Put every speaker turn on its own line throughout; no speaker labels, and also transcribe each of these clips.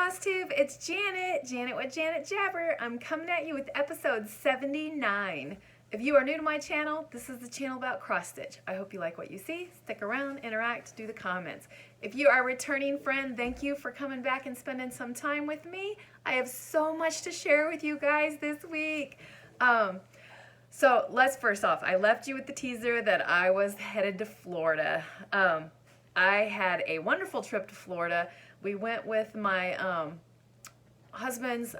Flosstube, it's Janet with Janet Jabber. I'm coming at you with episode 79. If you are new to my channel, this is the channel about cross stitch. I hope you like what you see. Stick around, interact, do the comments. If you are a returning friend, thank you for coming back and spending some time with me. I have so much to share with you guys this week. So let's first off, I left you with the teaser that I was headed to Florida. I had a wonderful trip to Florida. We went with my husband's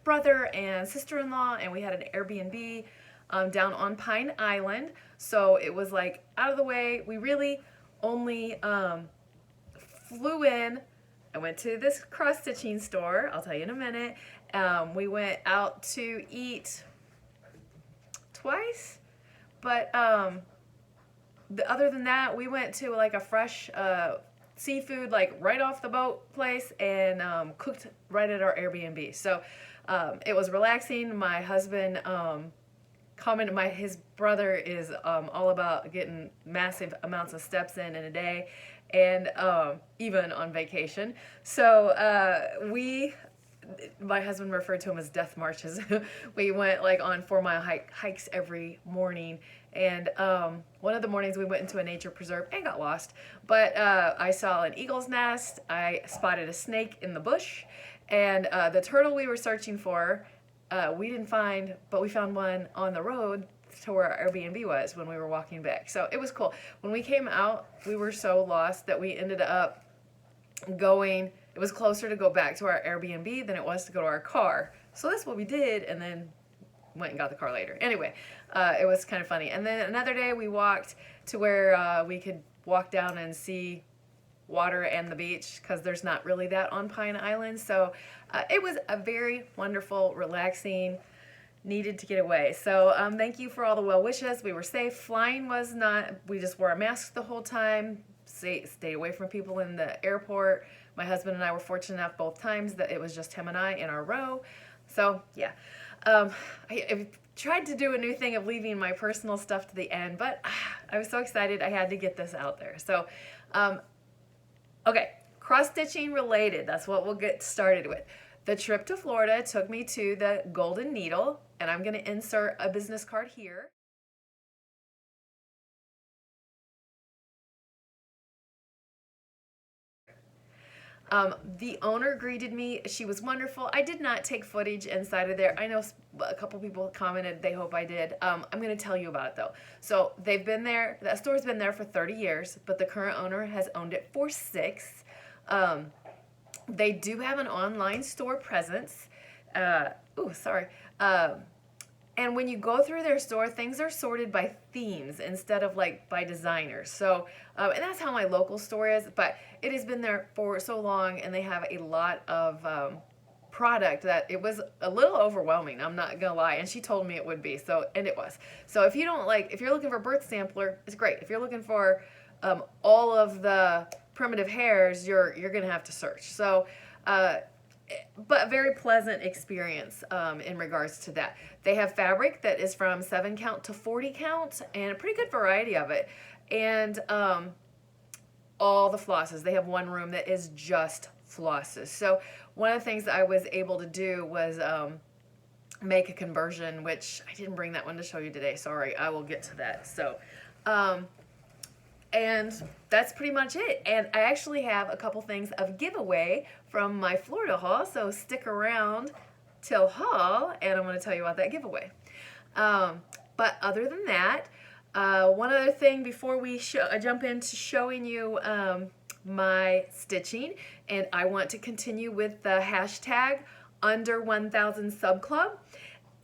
brother and sister-in-law, and we had an Airbnb down on Pine Island. So it was like out of the way. We really only flew in. I went to this cross-stitching store. I'll tell you in a minute. We went out to eat twice, but other than that, we went to like a fresh seafood, like right off the boat place, and cooked right at our Airbnb. So it was relaxing. My husband commented, his brother is all about getting massive amounts of steps in a day, and even on vacation. So my husband referred to them as death marches. We went like on 4-mile hikes every morning, and one of the mornings we went into a nature preserve and got lost, but I saw an eagle's nest, I spotted a snake in the bush, and the turtle we were searching for we didn't find, but we found one on the road to where our Airbnb was when we were walking back. So it was cool. When we came out, we were so lost that we ended up going, it was closer to go back to our Airbnb than it was to go to our car. So that's what we did, and then went and got the car later. Anyway, it was kind of funny. And then another day we walked to where we could walk down and see water and the beach, because there's not really that on Pine Island. So it was a very wonderful, relaxing, needed to get away. So thank you for all the well wishes. We were safe. Flying was not, we just wore a mask the whole time, stayed away from people in the airport. My husband and I were fortunate enough both times that it was just him and I in our row. So yeah, I tried to do a new thing of leaving my personal stuff to the end, but I was so excited I had to get this out there. So okay, cross-stitching related, that's what we'll get started with. The trip to Florida took me to the Golden Needle, and I'm going to insert a business card here. The owner greeted me. She was wonderful. I did not take footage inside of there. I know a couple people commented they hope I did. I'm going to tell you about it though. So they've been there, that store's been there for 30 years, but the current owner has owned it for 6. They do have an online store presence. And when you go through their store, things are sorted by themes instead of like by designers. So, and that's how my local store is, but it has been there for so long, and they have a lot of product that it was a little overwhelming, I'm not gonna lie, and she told me it would be, so, and it was. So if you don't like, if you're looking for a birth sampler, it's great. If you're looking for all of the primitive hairs, you're gonna have to search. So, but a very pleasant experience in regards to that. They have fabric that is from 7 count to 40 count, and a pretty good variety of it. And all the flosses. They have one room that is just flosses. So one of the things that I was able to do was make a conversion, which I didn't bring that one to show you today. Sorry, I will get to that. So, and that's pretty much it. And I actually have a couple things of giveaway from my Florida haul, so stick around till haul, and I'm going to tell you about that giveaway. But other than that, one other thing before we jump into showing you my stitching, and I want to continue with the hashtag under 1000 sub club.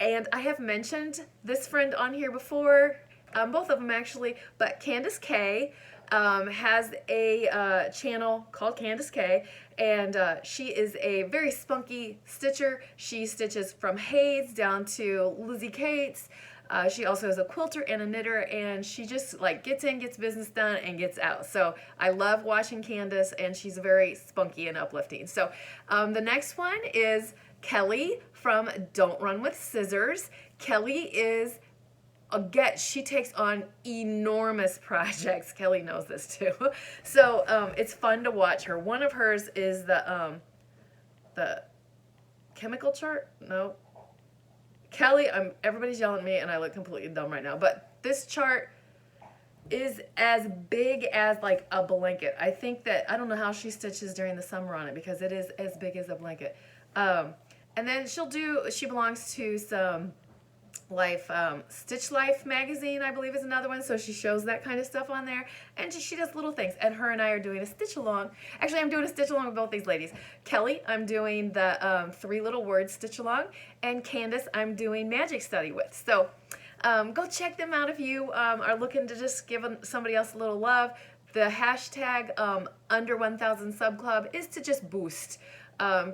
And I have mentioned this friend on here before, both of them actually, but Candace K has a channel called Candace K, and she is a very spunky stitcher. She stitches from Hayes down to Lizzie Kate's. She also is a quilter and a knitter, and she just like gets in, gets business done, and gets out. So I love watching Candace, and she's very spunky and uplifting. So the next one is Kelly from Don't Run With Scissors. Kelly is she takes on enormous projects. Kelly knows this too. So it's fun to watch her. One of hers is the the chemical chart. No, Kelly, everybody's yelling at me and I look completely dumb right now, but this chart is as big as like a blanket. I think that, I don't know how she stitches during the summer on it because it is as big as a blanket. And then she belongs to some Stitch Life magazine, I believe is another one, so she shows that kind of stuff on there, and she does little things, and her and I are doing a stitch along. Actually, I'm doing a stitch along with both these ladies. Kelly, I'm doing the 3 little words stitch along, and Candace, I'm doing magic study with. So go check them out if you are looking to just give somebody else a little love. The hashtag under 1000 sub club is to just boost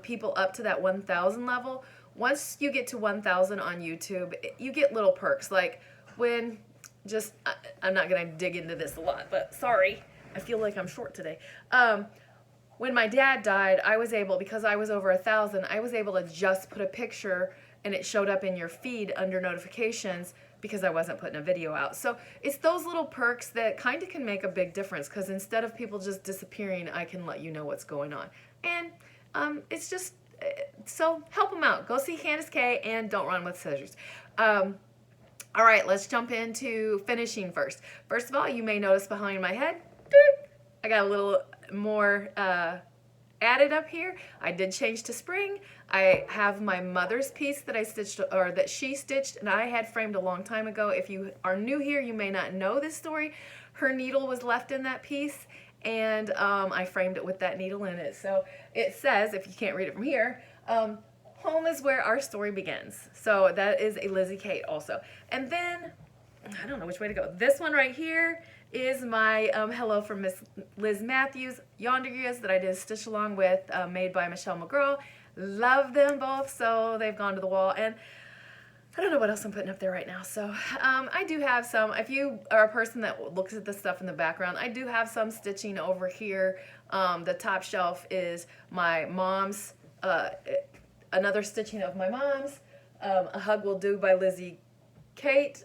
people up to that 1000 level. Once you get to 1000 on YouTube, you get little perks. Like when, I'm not going to dig into this a lot, but sorry, I feel like I'm short today. When my dad died, I was able, because I was over 1000, I was able to just put a picture and it showed up in your feed under notifications because I wasn't putting a video out. So it's those little perks that kind of can make a big difference, because instead of people just disappearing, I can let you know what's going on. And it's just, so help them out. Go see Candace K and don't run with scissors. All right, let's jump into finishing first. First of all, you may notice behind my head, I got a little more added up here. I did change to spring. I have my mother's piece that I stitched, or that she stitched, and I had framed a long time ago. If you are new here, you may not know this story. Her needle was left in that piece, and I framed it with that needle in it. So it says, if you can't read it from here, home is where our story begins. So that is a Lizzie Kate also. And then, I don't know which way to go. This one right here is my hello from Miss Liz Matthews yonder years that I did a stitch along with, made by Michelle McGraw. Love them both, so they've gone to the wall. And I don't know what else I'm putting up there right now. So I do have some, if you are a person that looks at the stuff in the background, I do have some stitching over here. The top shelf is my mom's, another stitching of my mom's, A Hug Will Do by Lizzie Kate.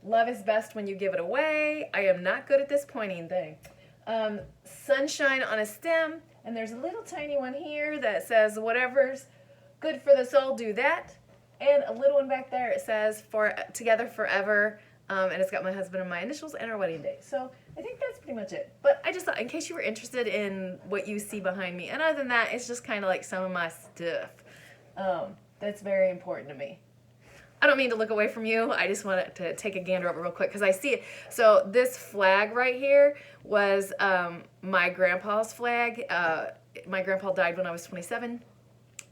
Love is best when you give it away. I am not good at this pointing thing. Sunshine on a Stem, and there's a little tiny one here that says whatever's good for the soul, do that. And a little one back there, it says for together forever, and it's got my husband and my initials and our wedding date. So I think that's pretty much it. But I just thought, in case you were interested in what you see behind me, and other than that, it's just kind of like some of my stuff that's very important to me. I don't mean to look away from you. I just wanted to take a gander over real quick because I see it. So this flag right here was my grandpa's flag. My grandpa died when I was 27.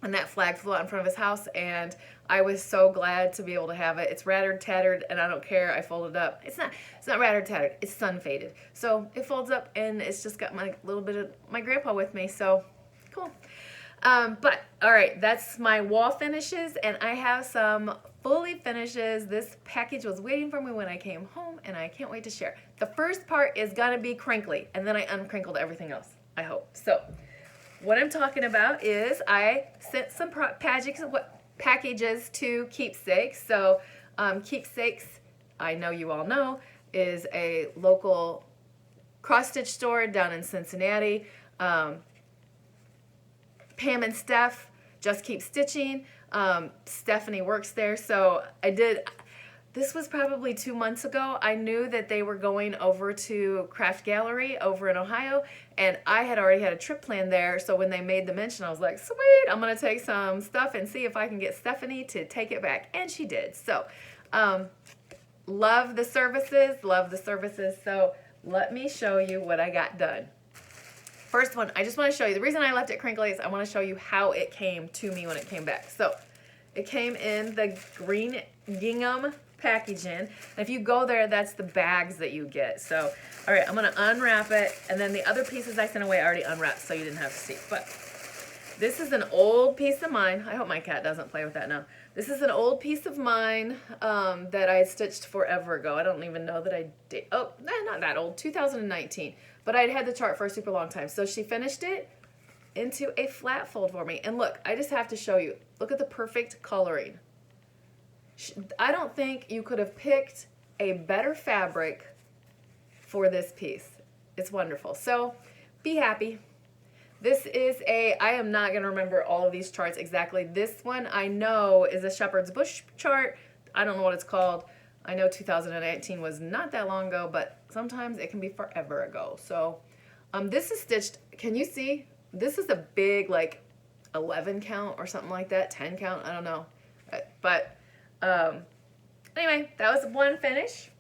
And that flag flew out in front of his house, and I was so glad to be able to have it. It's rattered, tattered, and I don't care. I folded it up. It's not rattered, tattered. It's sun faded. So it folds up, and it's just got my little bit of my grandpa with me. So cool. But all right, that's my wall finishes, and I have some fully finishes. This package was waiting for me when I came home, and I can't wait to share. The first part is gonna be crinkly, and then I uncrinkled everything else, I hope. So what I'm talking about is I sent some packages to Keepsakes. So Keepsakes, I know you all know, is a local cross-stitch store down in Cincinnati. Pam and Steph just keep stitching. Stephanie works there. So this was probably 2 months ago. I knew that they were going over to Craft Gallery over in Ohio, and I had already had a trip planned there. So when they made the mention, I was like, sweet, I'm gonna take some stuff and see if I can get Stephanie to take it back. And she did. So love the services. So let me show you what I got done. First one, I just want to show you, the reason I left it crinkly is I want to show you how it came to me when it came back. So it came in the green gingham packaging. And if you go there, that's the bags that you get. So, all right, I'm going to unwrap it. And then the other pieces I sent away I already unwrapped, so you didn't have to see. But this is an old piece of mine. I hope my cat doesn't play with that now. This is an old piece of mine that I stitched forever ago. I don't even know that I did. Oh, not that old, 2019. But I'd had the chart for a super long time. So she finished it into a flat fold for me. And look, I just have to show you. Look at the perfect coloring. I don't think you could have picked a better fabric for this piece. It's wonderful. So be happy. This is I am not going to remember all of these charts exactly. This one I know is a shepherd's bush chart. I don't know what it's called. I know 2019 was not that long ago, but sometimes it can be forever ago. So this is stitched, can you see? This is a big like 11 count or something like that, 10 count, I don't know. But anyway, that was one finish.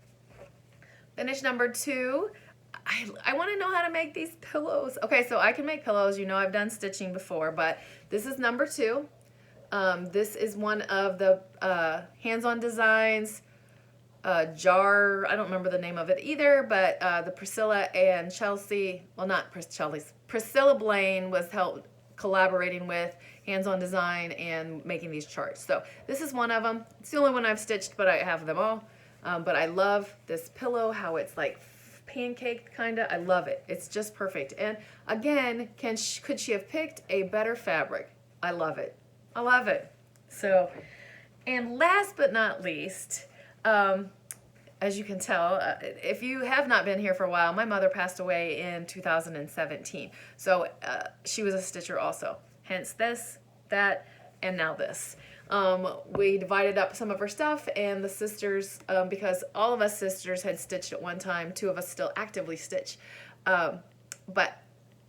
Finish number 2. I want to know how to make these pillows. Okay, so I can make pillows. You know I've done stitching before, but this is number 2. This is one of the hands-on designs jar. I don't remember the name of it either, but the Priscilla and Chelsea, well, not Chelsea's, Priscilla Blaine was collaborating with hands-on design and making these charts. So this is one of them. It's the only one I've stitched, but I have them all. But I love this pillow, how it's like pancake kind of. I love it. It's just perfect. And again, could she have picked a better fabric? I love it. I love it. So, and last but not least, as you can tell, if you have not been here for a while, my mother passed away in 2017. So she was a stitcher also. Hence this, that, and now this. We divided up some of her stuff, and the sisters, because all of us sisters had stitched at one time, 2 of us still actively stitch. But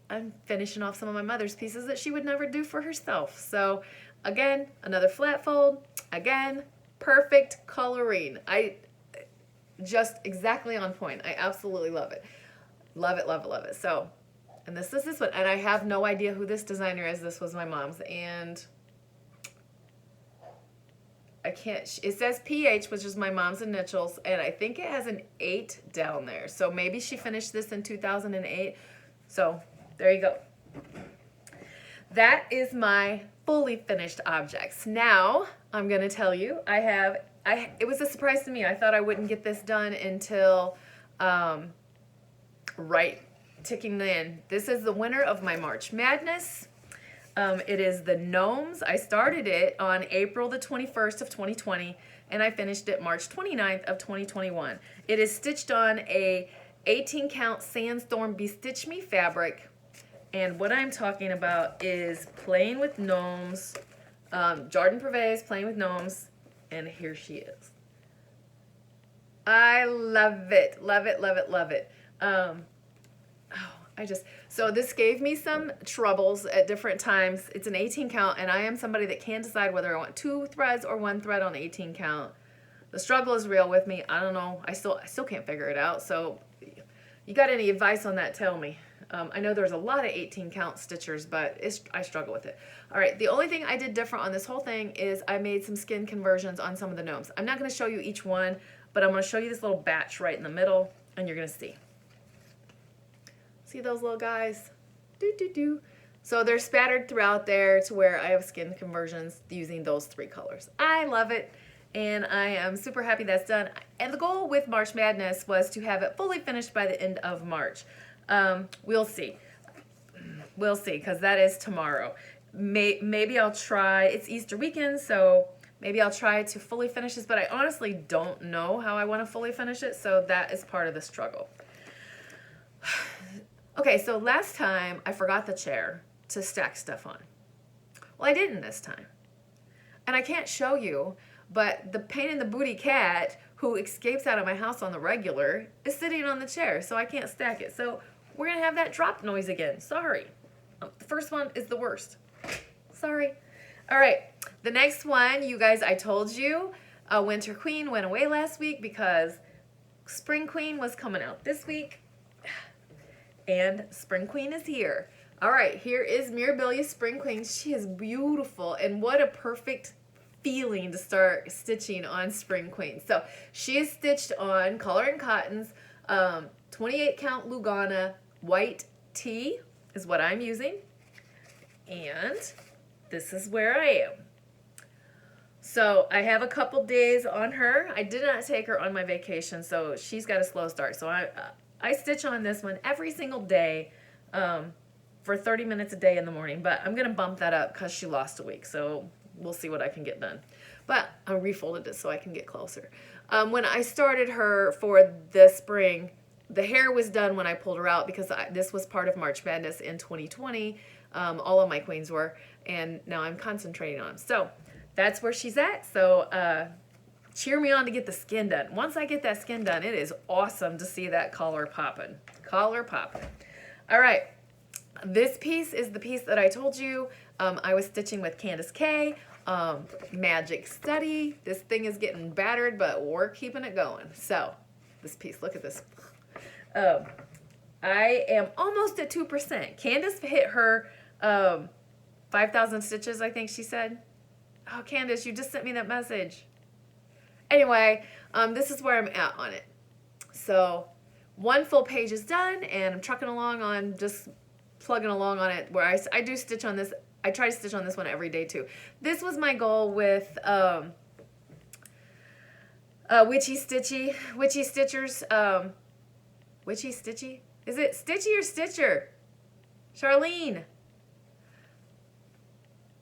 I'm finishing off some of my mother's pieces that she would never do for herself. So again, another flat fold. Again, perfect coloring. Just exactly on point. I absolutely love it. Love it, love it, love it. So, and this is this one. And I have no idea who this designer is. This was my mom's. And I can't, it says PH, which is my mom's initials, and I think it has an 8 down there. So maybe she finished this in 2008. So there you go. That is my fully finished objects. Now I'm going to tell you, it was a surprise to me. I thought I wouldn't get this done until right ticking in. This is the winner of my March Madness. It is the Gnomes. I started it on April the 21st of 2020, and I finished it March 29th of 2021. It is stitched on a 18 count Sandstorm Bestitch Me fabric, and what I'm talking about is playing with gnomes. Jardin Privé's playing with gnomes, and here she is. I love it, love it, love it, love it. So this gave me some troubles at different times. It's an 18 count, and I am somebody that can't decide whether I want 2 threads or 1 thread on 18 count. The struggle is real with me. I don't know. I still can't figure it out. So you got any advice on that, tell me. I know there's a lot of 18 count stitchers, but I struggle with it. All right, the only thing I did different on this whole thing is I made some skin conversions on some of the gnomes. I'm not going to show you each one, but I'm going to show you this little batch right in the middle, and you're going to see. See those little guys? Do. So they're spattered throughout there to where I have skin conversions using those 3 colors. I love it, and I am super happy that's done. And the goal with March Madness was to have it fully finished by the end of March. We'll see. We'll see, because that is tomorrow. Maybe I'll try. It's Easter weekend, so maybe I'll try to fully finish this, but I honestly don't know how I want to fully finish it, so that is part of the struggle. Okay, so last time I forgot the chair to stack stuff on. Well, I didn't this time. And I can't show you, but the pain in the booty cat who escapes out of my house on the regular is sitting on the chair, so I can't stack it. So we're going to have that drop noise again. Sorry. The first one is the worst. Sorry. All right, the next one, you guys, I told you, Winter Queen went away last week because Spring Queen was coming out this week. And Spring Queen is here. All right, here is Mirabilia Spring Queen. She is beautiful, and what a perfect feeling to start stitching on Spring Queen. So she is stitched on Color and Cotton's 28 count Lugana white tee is what I'm using. And this is where I am. So I have a couple days on her. I did not take her on my vacation, so she's got a slow start. So I stitch on this one every single day for 30 minutes a day in the morning, but I'm going to bump that up because she lost a week, so we'll see what I can get done. But I refolded it so I can get closer. When I started her for the spring, the hair was done when I pulled her out because this was part of March Madness in 2020. All of my queens were, and now I'm concentrating on them. So that's where she's at. So cheer me on to get the skin done. Once I get that skin done, it is awesome to see that collar popping. Collar popping. All right. This piece is the piece that I told you I was stitching with Candace K. Magic Study. This thing is getting battered, but we're keeping it going. So this piece, look at this. I am almost at 2%. Candace hit her 5,000 stitches, I think she said. Oh, Candace, you just sent me that message. Anyway, this is where I'm at on it. So one full page is done, and I'm trucking along on just plugging along on it, where I do stitch on this. I try to stitch on this one every day too. This was my goal with Witchy Stitchers. Witchy Stitchy? Is it Stitchy or Stitcher? Charlene.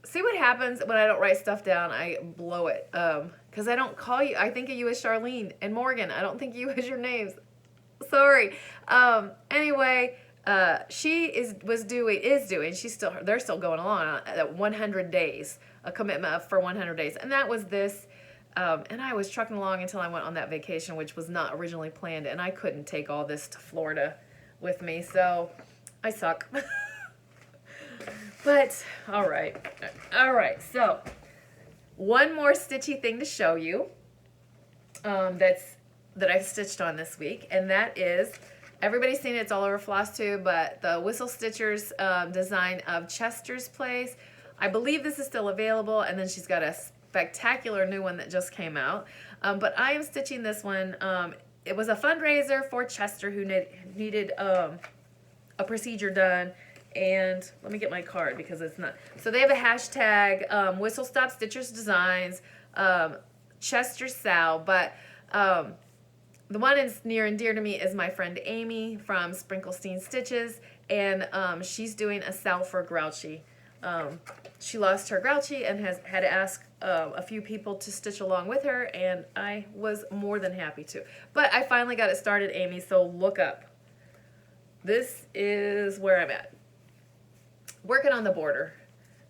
See what happens when I don't write stuff down? I blow it. Because I don't call you. I think of you as Charlene and Morgan. I don't think of you as your names. Sorry. Anyway, she is doing. They're still going along at 100 days, a commitment for 100 days, and that was this. And I was trucking along until I went on that vacation, which was not originally planned, and I couldn't take all this to Florida with me, so I suck. But all right, so one more stitchy thing to show you that I've stitched on this week, and that is, everybody's seen it, it's all over Flosstube, but the Whistle Stitchers design of Chester's Place. I believe this is still available, and then she's got a spectacular new one that just came out. But I am stitching this one. It was a fundraiser for Chester who needed a procedure done. And let me get my card because it's not. So they have a hashtag, Whistle Stop Stitchers Designs, Chester Sal. But the one that's near and dear to me is my friend Amy from Sprinklestein Stitches. And she's doing a Sal for Grouchy. She lost her Grouchy and has had to ask a few people to stitch along with her, and I was more than happy to. But I finally got it started, Amy, so look up. This is where I'm at. Working on the border.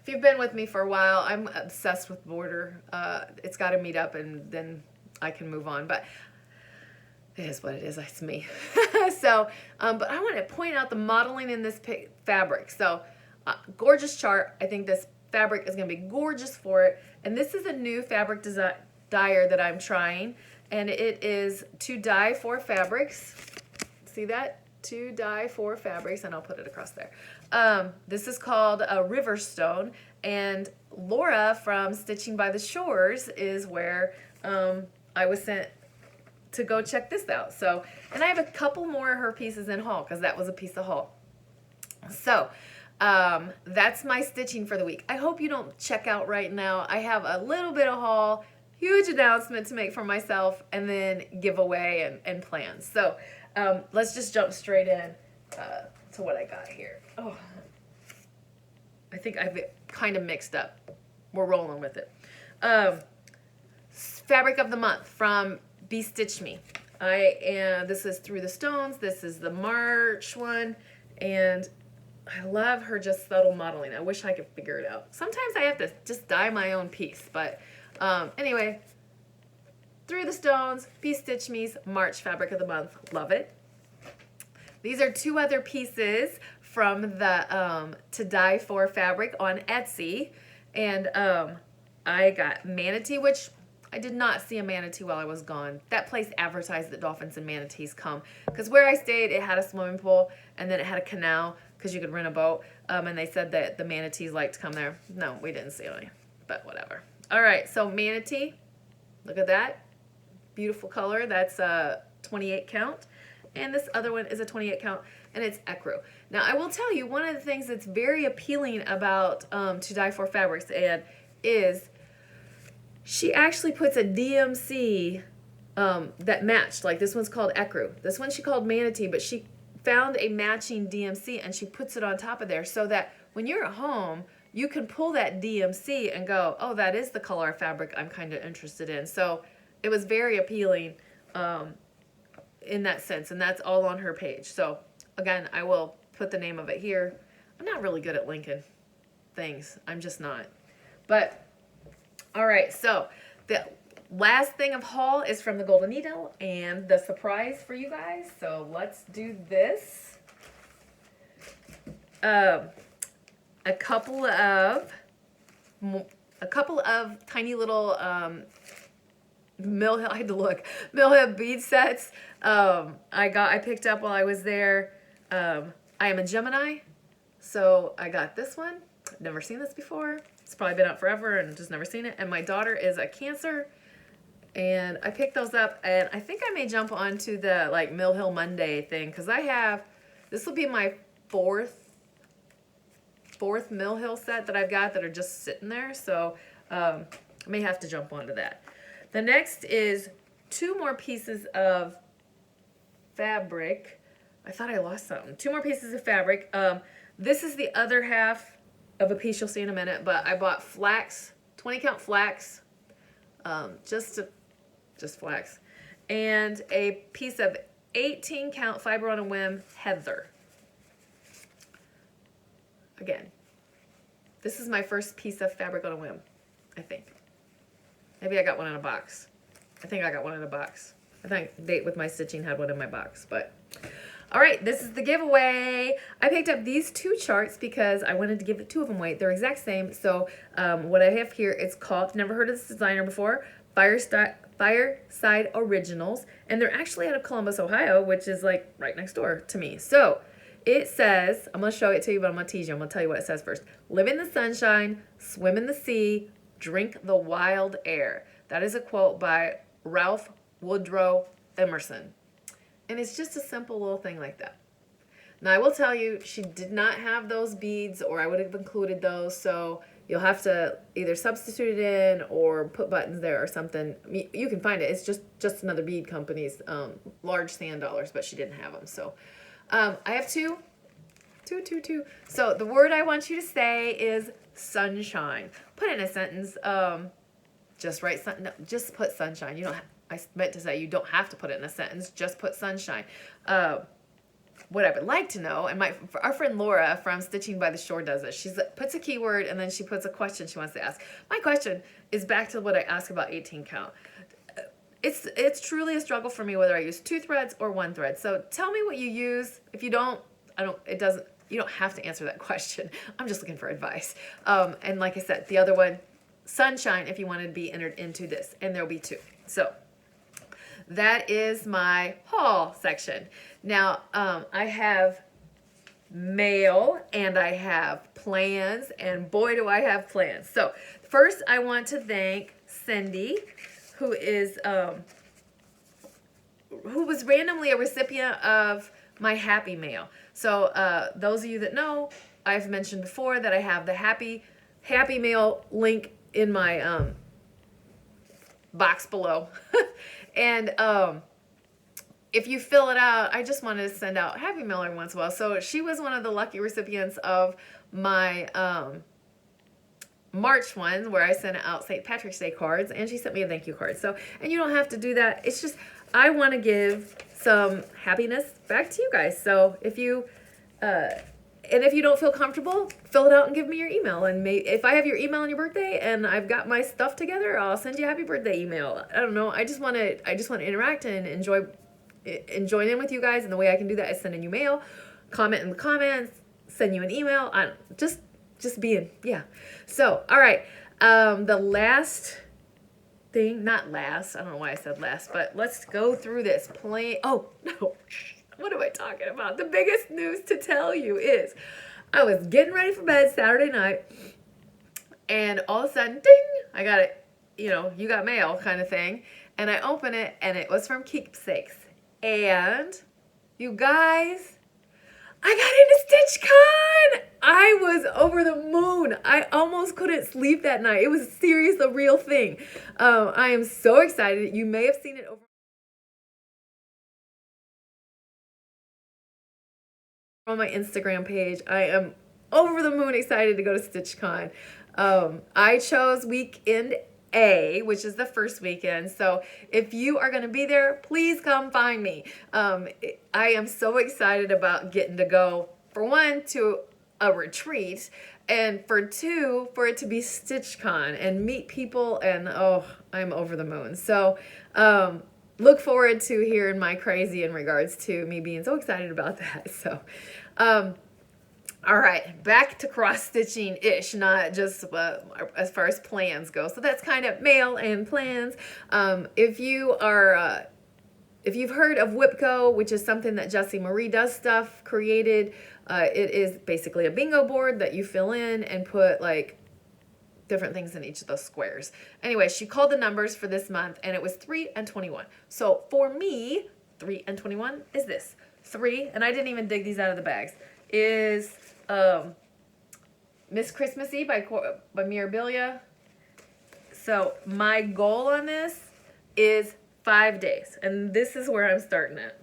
If you've been with me for a while, I'm obsessed with border. It's got to meet up, and then I can move on. But it is what it is. It's me. So, but I want to point out the modeling in this fabric. So, gorgeous chart. I think this fabric is going to be gorgeous for it. And this is a new fabric dyer that I'm trying. And it is to dye 4 fabrics. See that? To dye 4 fabrics. And I'll put it across there. This is called a Riverstone. And Laura from Stitching by the Shores is where I was sent to go check this out. So, and I have a couple more of her pieces in haul because that was a piece of haul. So, that's my stitching for the week. I hope you don't check out right now. I have a little bit of haul, huge announcement to make for myself, and then giveaway and plans. So let's just jump straight in to what I got here. Oh, I think I've kind of mixed up. We're rolling with it. Fabric of the month from Be Stitch Me. This is Through the Stones. This is the March one, and I love her just subtle modeling. I wish I could figure it out. Sometimes I have to just dye my own piece. But anyway, Through the Stones, Be Stitch Me's March Fabric of the Month. Love it. These are 2 other pieces from the To Dye For fabric on Etsy. And I got manatee, which I did not see a manatee while I was gone. That place advertised that dolphins and manatees come. Because where I stayed, it had a swimming pool, and then it had a canal, because you could rent a boat, and they said that the manatees like to come there. No, we didn't see any, but whatever. All right, so manatee, look at that. Beautiful color. That's a 28 count, and this other one is a 28 count, and it's ecru. Now, I will tell you, one of the things that's very appealing about To Dye For fabrics is she actually puts a DMC that matched. Like this one's called ecru. This one she called manatee, but she found a matching DMC and she puts it on top of there so that when you're at home, you can pull that DMC and go, oh, that is the color of fabric I'm kind of interested in. So it was very appealing in that sense, and that's all on her page. So again, I will put the name of it here. I'm not really good at linking things. I'm just not. But, all right, so the last thing of haul is from the Golden Needle and the surprise for you guys. So let's do this. A couple of tiny little Mill Hill, I had to look, Mill Hill bead sets. I picked up while I was there. I am a Gemini, so I got this one. Never seen this before. It's probably been out forever and just never seen it. And my daughter is a Cancer, and I picked those up, and I think I may jump onto the like Mill Hill Monday thing, because this will be my fourth Mill Hill set that I've got that are just sitting there, so I may have to jump onto that. The next is 2 more pieces of fabric. I thought I lost something. 2 more pieces of fabric. This is the other half of a piece you'll see in a minute, but I bought flax, 20 count flax, just flax, and a piece of 18 count fiber on a whim heather. Again, this is my first piece of fabric on a whim, I think. Maybe I got one in a box. I think I got one in a box. I think Date With My Stitching had one in my box, but all right, this is the giveaway. I picked up these 2 charts because I wanted to give 2 of them away. They're exact same. So what I have here is called, never heard of this designer before, Fireside Originals, and they're actually out of Columbus, Ohio, which is like right next door to me. So it says, I'm going to show it to you, but I'm going to tease you. I'm going to tell you what it says first. Live in the sunshine, swim in the sea, drink the wild air. That is a quote by Ralph Woodrow Emerson. And it's just a simple little thing like that. Now, I will tell you, she did not have those beads, or I would have included those, so you'll have to either substitute it in or put buttons there or something. You can find it. It's just another bead company's large sand dollars, but she didn't have them. So I have 2. So the word I want you to say is sunshine. Put it in a sentence. Just write something. No, just put sunshine. You don't. I meant to say you don't have to put it in a sentence. Just put sunshine. What I would like to know, and our friend Laura from Stitching by the Shore does it. She puts a keyword and then she puts a question she wants to ask. My question is back to what I asked about 18 count. It's truly a struggle for me whether I use 2 threads or 1 thread. So tell me what you use. If you don't, you don't have to answer that question. I'm just looking for advice. And like I said, the other one, sunshine, if you wanted to be entered into this, and there'll be 2. So that is my haul section. Now, I have mail and I have plans, and boy, do I have plans. So first I want to thank Cindy, who was randomly a recipient of my Happy Mail. So those of you that know, I've mentioned before that I have the Happy Mail link in my box below. And if you fill it out, I just wanted to send out Happy Mail every once in a while. So she was one of the lucky recipients of my March one, where I sent out St. Patrick's Day cards, and she sent me a thank you card. So, and you don't have to do that. It's just, I want to give some happiness back to you guys. So if you, and if you don't feel comfortable, fill it out and give me your email. And if I have your email on your birthday and I've got my stuff together, I'll send you a happy birthday email. I don't know. I just want to interact and join in with you guys. And the way I can do that is sending you mail, comment in the comments, send you an email. Just being, yeah. So, all right. The last thing, not last, I don't know why I said last, but let's go through this. Oh, no. What am I talking about? The biggest news to tell you is I was getting ready for bed Saturday night, and all of a sudden, ding, I got it, you got mail kind of thing. And I open it, and it was from Keepsakes. And you guys, I got into StitchCon. I was over the moon. I almost couldn't sleep that night. It was a real thing. I am so excited. You may have seen it over on my Instagram page. I am over the moon excited to go to StitchCon. I chose weekend A, which is the first weekend. So if you are going to be there, please come find me. I am so excited about getting to go, for one, to a retreat, and for 2, for it to be StitchCon and meet people, and oh, I'm over the moon. So look forward to hearing my crazy in regards to me being so excited about that. So all right, back to cross-stitching-ish, not just as far as plans go. So that's kind of mail and plans. If you've heard of Whipco, which is something that Jessie Marie Does Stuff created, it is basically a bingo board that you fill in and put like different things in each of those squares. Anyway, she called the numbers for this month, and it was 3 and 21. So for me, 3 and 21 is this. 3, and I didn't even dig these out of the bags, is Miss Christmassy by Mirabilia. So my goal on this is 5 days, and this is where I'm starting at.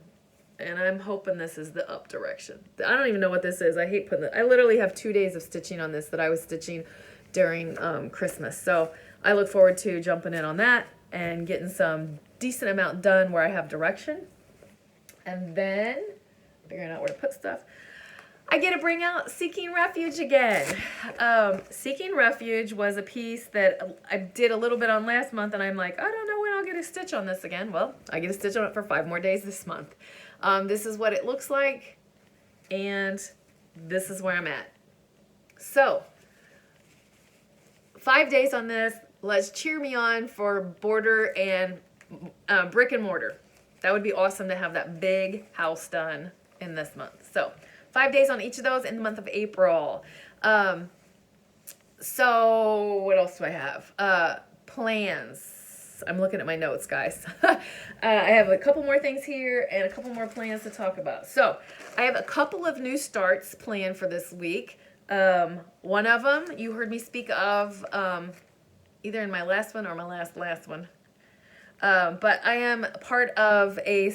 And I'm hoping this is the up direction. I don't even know what this is. I hate putting it. I literally have 2 days of stitching on this that I was stitching during Christmas. So I look forward to jumping in on that and getting some decent amount done where I have direction. And then figuring out where to put stuff. I get to bring out Seeking Refuge again. Seeking Refuge was a piece that I did a little bit on last month, and I'm like, I don't know when I'll get a stitch on this again. Well, I get a stitch on it for 5 more days this month. This is what it looks like, and this is where I'm at. So, 5 days on this. Let's cheer me on for border and brick and mortar. That would be awesome to have that big house done in this month. So, 5 days on each of those in the month of April. So what else do I have? Plans. I'm looking at my notes, guys. I have a couple more things here and a couple more plans to talk about. So I have a couple of new starts planned for this week. One of them you heard me speak of either in my last one or my last one. But I am part of a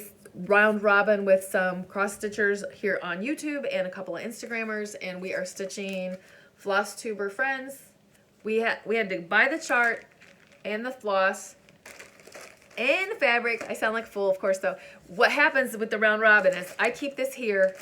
round robin with some cross stitchers here on YouTube and a couple of Instagrammers, and we are stitching Flosstuber friends. We had to buy the chart and the floss and the fabric. I sound like a fool, of course, though. What happens with the round robin is I keep this here.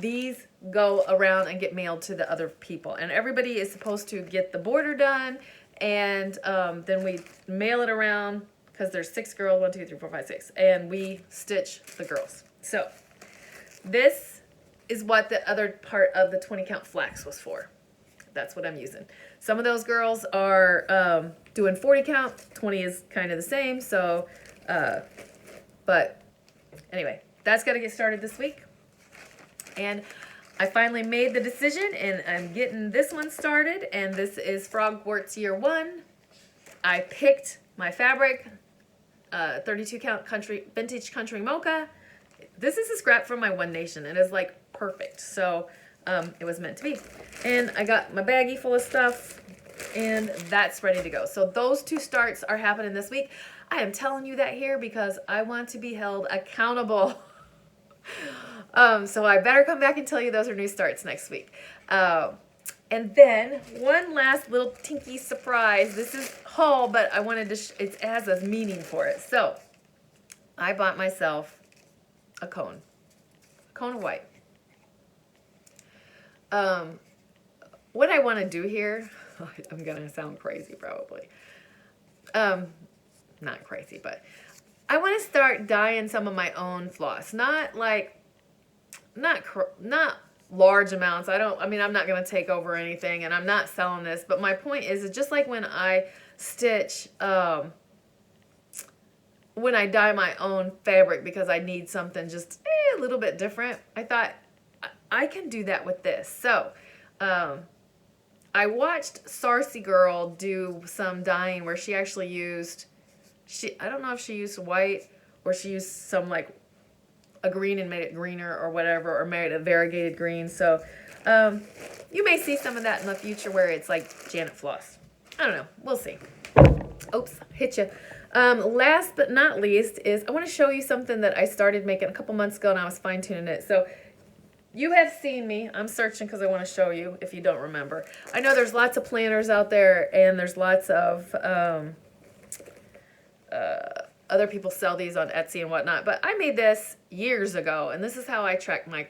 These go around and get mailed to the other people, and everybody is supposed to get the border done, and then we mail it around. Because there's 6 girls, 1, 2, 3, 4, 5, 6, and we stitch the girls. So this is what the other part of the 20 count flax was for. That's what I'm using. Some of those girls are doing 40 count. 20 is kind of the same. So, but anyway, that's got to get started this week. And I finally made the decision, and I'm getting this one started. And this is Frogwarts Year 1. I picked my fabric. 32 count vintage country mocha. This is a scrap from my One Nation. It is like perfect. So it was meant to be. And I got my baggie full of stuff, and that's ready to go. So those 2 starts are happening this week. I am telling you that here because I want to be held accountable. So I better come back and tell you those are new starts next week. And then one last little tinky surprise. This is haul, but I wanted to, it has a meaning for it. So I bought myself a cone of white. What I want to do here, I'm going to sound crazy probably. Not crazy, but I want to start dyeing some of my own floss. Not large amounts. I'm not going to take over anything, and I'm not selling this, but my point is just like when I stitch, when I dye my own fabric because I need something just a little bit different, I thought I can do that with this. So I watched Sarcy Girl do some dyeing where she actually used, I don't know if she used white or she used some like a green and made it greener or whatever, or made a variegated green. So you may see some of that in the future where it's like Janet Floss. I don't know. We'll see. Oops, hit you. Last but not least is I want to show you something that I started making a couple months ago, and I was fine-tuning it. So you have seen me. I'm searching because I want to show you if you don't remember. I know there's lots of planners out there, and there's lots of other people sell these on Etsy and whatnot, but I made this years ago, and this is how I track my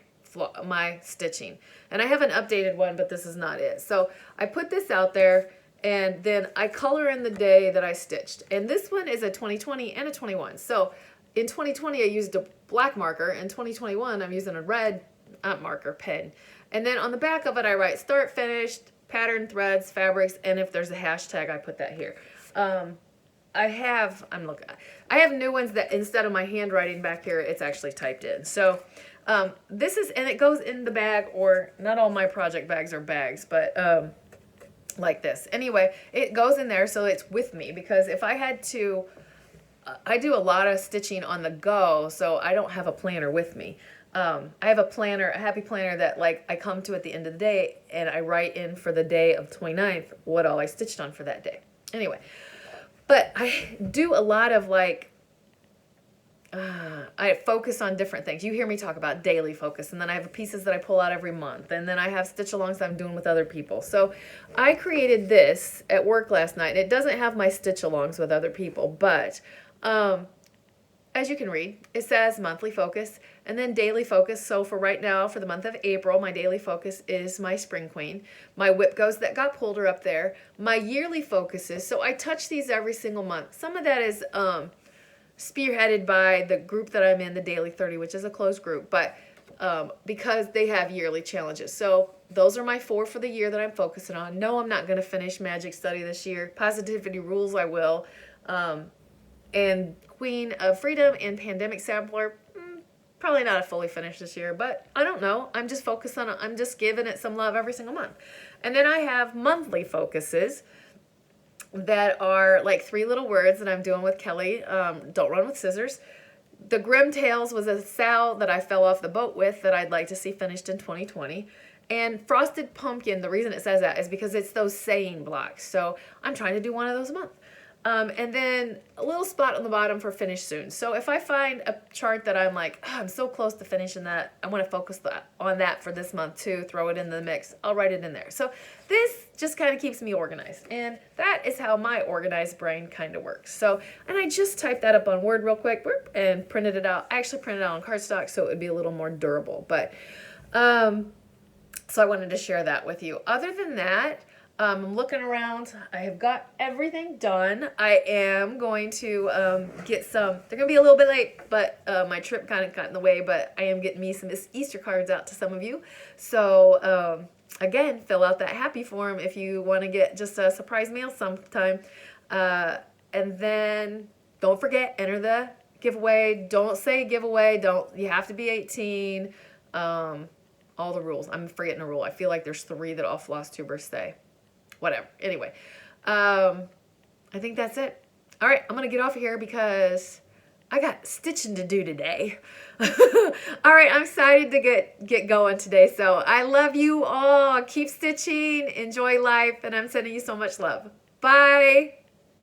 my stitching. And I have an updated one, but this is not it. So I put this out there, and then I color in the day that I stitched. And this one is a 2020 and a 21. So in 2020, I used a black marker. In 2021, I'm using a red marker pen. And then on the back of it, I write start, finished, pattern, threads, fabrics, and if there's a hashtag, I put that here. I have new ones that instead of my handwriting back here, it's actually typed in. So this is, and it goes in the bag, or not all my project bags are bags, but like this. Anyway, it goes in there, so it's with me, because if I had to, I do a lot of stitching on the go, so I don't have a planner with me. I have a planner, a happy planner that like I come to at the end of the day, and I write in for the day of 29th what all I stitched on for that day. Anyway, but I do a lot of like, I focus on different things. You hear me talk about daily focus, and then I have pieces that I pull out every month, and then I have stitch alongs that I'm doing with other people. So I created this at work last night, and it doesn't have my stitch alongs with other people, but as you can read, it says monthly focus and then daily focus. So for right now, for the month of April, my daily focus is my Spring Queen. My whip goes that got pulled are up there. My yearly focuses, so I touch these every single month. Some of that is spearheaded by the group that I'm in, the Daily 30, which is a closed group, but because they have yearly challenges. So those are my 4 for the year that I'm focusing on. No, I'm not going to finish Magic Study this year. Positivity Rules, I will. And Queen of Freedom and Pandemic Sampler, probably not a fully finished this year, but I don't know. I'm just focused on it. I'm just giving it some love every single month. And then I have monthly focuses that are like 3 little words that I'm doing with Kelly. Don't run with scissors. The Grim Tales was a sow that I fell off the boat with that I'd like to see finished in 2020. And Frosted Pumpkin, the reason it says that is because it's those saying blocks. So I'm trying to do one of those a month. And then a little spot on the bottom for finish soon. So if I find a chart that I'm like, oh, I'm so close to finishing that, I want to focus on that for this month too, throw it in the mix, I'll write it in there. So this just kind of keeps me organized. And that is how my organized brain kind of works. So, and I just typed that up on Word real quick and printed it out. I actually printed it out on cardstock so it would be a little more durable. But, so I wanted to share that with you. Other than that, I'm looking around. I have got everything done. I am going to get some, they're going to be a little bit late, but my trip kind of got in the way, but I am getting me some Easter cards out to some of you. So again, fill out that happy form if you want to get just a surprise mail sometime. And then don't forget, enter the giveaway. Don't say giveaway. You have to be 18. All the rules. I'm forgetting a rule. I feel like there's 3 that all Flosstubers say. Whatever. Anyway, I think that's it. All right, I'm going to get off of here because I got stitching to do today. All right, I'm excited to get going today. So I love you all. Keep stitching. Enjoy life. And I'm sending you so much love. Bye.